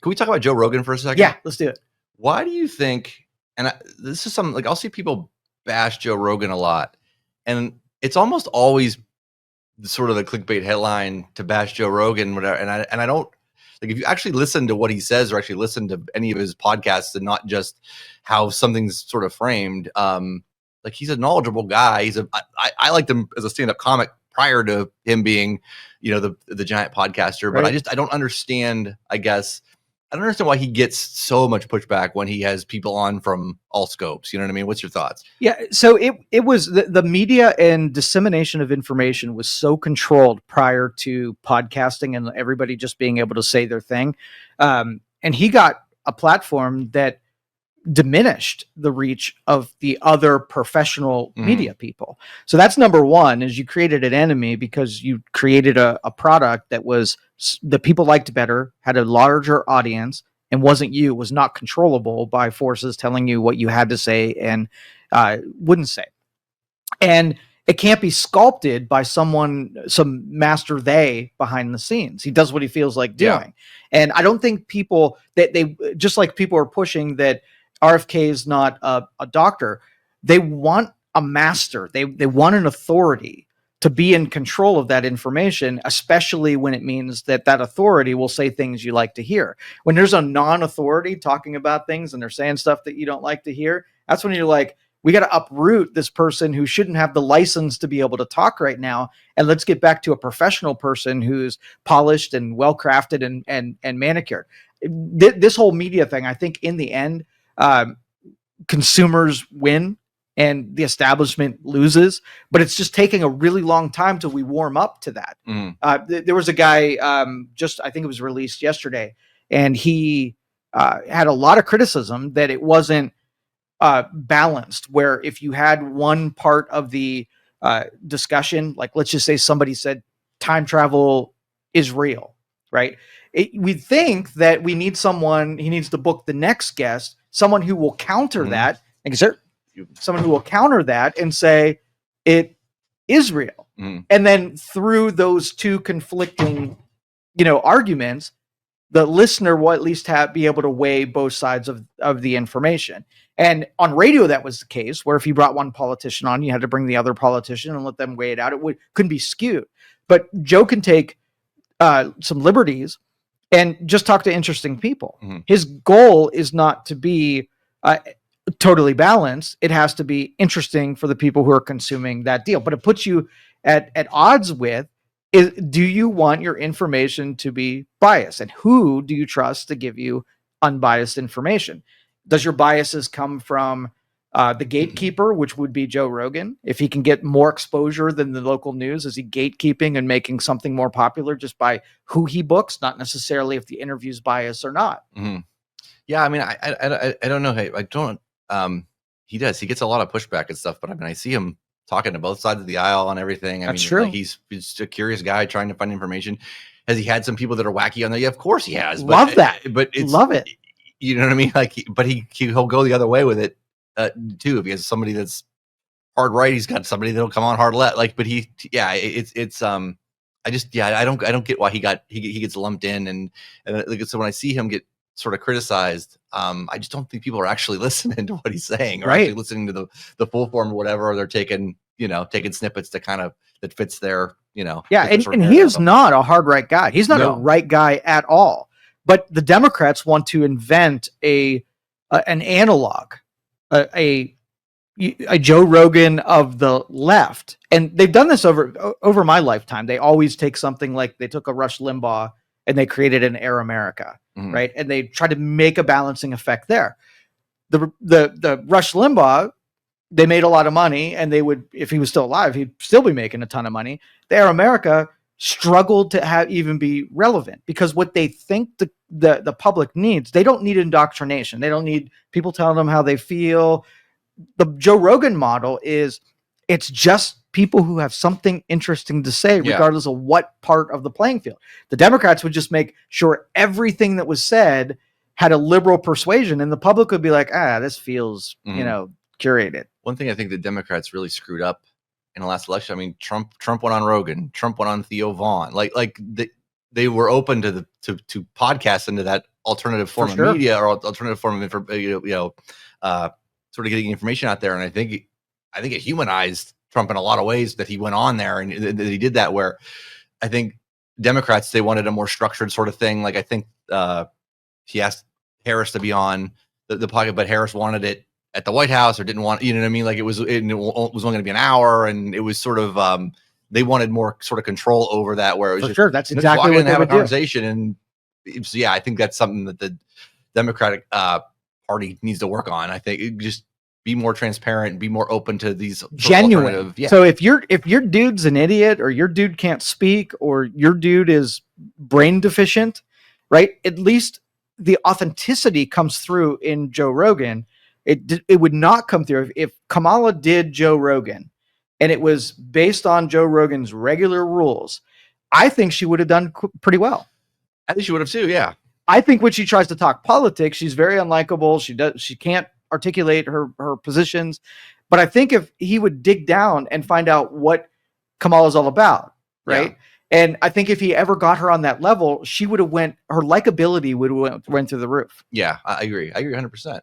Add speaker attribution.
Speaker 1: Can we talk about Joe Rogan for a second?
Speaker 2: Yeah, let's do it.
Speaker 1: Why do you think, and this is something like I'll see people bash Joe Rogan a lot, and it's almost always sort of the clickbait headline to bash Joe Rogan, whatever. And I don't like, if you actually listen to what he says or actually listen to any of his podcasts and not just how something's sort of framed, like he's a knowledgeable guy. I liked him as a stand-up comic prior to him being, the giant podcaster, but I don't understand, I guess. I don't understand why he gets so much pushback when he has people on from all scopes. You know what I mean? What's your thoughts?
Speaker 2: Yeah. So it was the media and dissemination of information was so controlled prior to podcasting and everybody just being able to say their thing. And he got a platform that diminished the reach of the other professional media people. So that's number one, is you created an enemy because you created a product that people liked better, had a larger audience, and was not controllable by forces telling you what you had to say and wouldn't say. And it can't be sculpted by some master behind the scenes. He does what he feels like doing. Yeah. And I don't think people that they just like people are pushing that RFK is not a doctor. They want a master. They want an authority to be in control of that information, especially when it means that authority will say things you like to hear. When there's a non-authority talking about things and they're saying stuff that you don't like to hear, that's when you're like, we got to uproot this person who shouldn't have the license to be able to talk right now. And let's get back to a professional person who's polished and well-crafted and manicured. This whole media thing, I think in the end, consumers win and the establishment loses, but it's just taking a really long time till we warm up to that. There was a guy, I think it was released yesterday, and he had a lot of criticism that it wasn't balanced, where if you had one part of the discussion, like let's just say somebody said time travel is real, right? We think that he needs to book the next guest, someone who will counter that, someone who will counter that and say it is real. And then through those two conflicting, arguments, the listener will at least be able to weigh both sides of the information. And on radio, that was the case, where if you brought one politician on, you had to bring the other politician and let them weigh it out. It couldn't be skewed. But Joe can take some liberties and just talk to interesting people. His goal is not to be totally balanced. It has to be interesting for the people who are consuming that deal. But it puts you at odds with, do you want your information to be biased? And who do you trust to give you unbiased information? Does your biases come from the gatekeeper, which would be Joe Rogan? If he can get more exposure than the local news, is he gatekeeping and making something more popular just by who he books, not necessarily if the interview's biased or not?
Speaker 1: Yeah, I mean, I don't know. I don't. He does. He gets a lot of pushback and stuff, but I mean, I see him talking to both sides of the aisle on everything.
Speaker 2: That's true.
Speaker 1: Like he's a curious guy trying to find information. Has he had some people that are wacky on there? Yeah, of course he has.
Speaker 2: Love that.
Speaker 1: But
Speaker 2: love it.
Speaker 1: You know what I mean? Like, but he'll go the other way with it too. If he has somebody that's hard right, he's got somebody that'll come on hard left. Like, but I don't get why he gets lumped in and like, so when I see him get sort of criticized, I just don't think people are actually listening to what he's saying or actually listening to the full form or whatever, or they're taking snippets to kind of that fits their,
Speaker 2: Yeah. And he is not a hard right guy. He's not a right guy at all. But the Democrats want to invent an analog, a Joe Rogan of the left. And they've done this over my lifetime. They always take something like they took a Rush Limbaugh and they created an Air America, right? And they try to make a balancing effect there. The Rush Limbaugh, they made a lot of money, and they would, if he was still alive, he'd still be making a ton of money. The Air America struggled to even be relevant because what they think the public needs, they don't need indoctrination. They don't need people telling them how they feel. The Joe Rogan model is, it's just people who have something interesting to say, regardless of what part of the playing field. The Democrats would just make sure everything that was said had a liberal persuasion, and the public would be like, this feels, curated.
Speaker 1: One thing I think the Democrats really screwed up in the last election. I mean, Trump went on Rogan, Trump went on Theo Vaughn. Like they were open to podcasts into that alternative form of media or alternative form of sort of getting information out there. And I think it humanized Trump in a lot of ways that he went on there and that he did that, where I think Democrats, they wanted a more structured sort of thing. Like I think he asked Harris to be on the pocket, but Harris wanted it at the White House or didn't want, you know what I mean? Like it was only going to be an hour, and it was sort of they wanted more sort of control over that, where it was
Speaker 2: that's exactly what they
Speaker 1: have
Speaker 2: would
Speaker 1: a conversation. And so, yeah, I think that's something that the Democratic Party needs to work on. I think just be more transparent and be more open to these
Speaker 2: genuine. Yeah. So if your dude's an idiot, or your dude can't speak, or your dude is brain deficient, right? At least the authenticity comes through in Joe Rogan. It would not come through if Kamala did Joe Rogan and it was based on Joe Rogan's regular rules. I think she would have done pretty well.
Speaker 1: I think she would have too. Yeah.
Speaker 2: I think when she tries to talk politics, she's very unlikable. She can't articulate her positions. But I think if he would dig down and find out what Kamala's all about, right? Yeah. And I think if he ever got her on that level, she would have her likability would have went through the roof.
Speaker 1: Yeah, I agree. I agree 100%.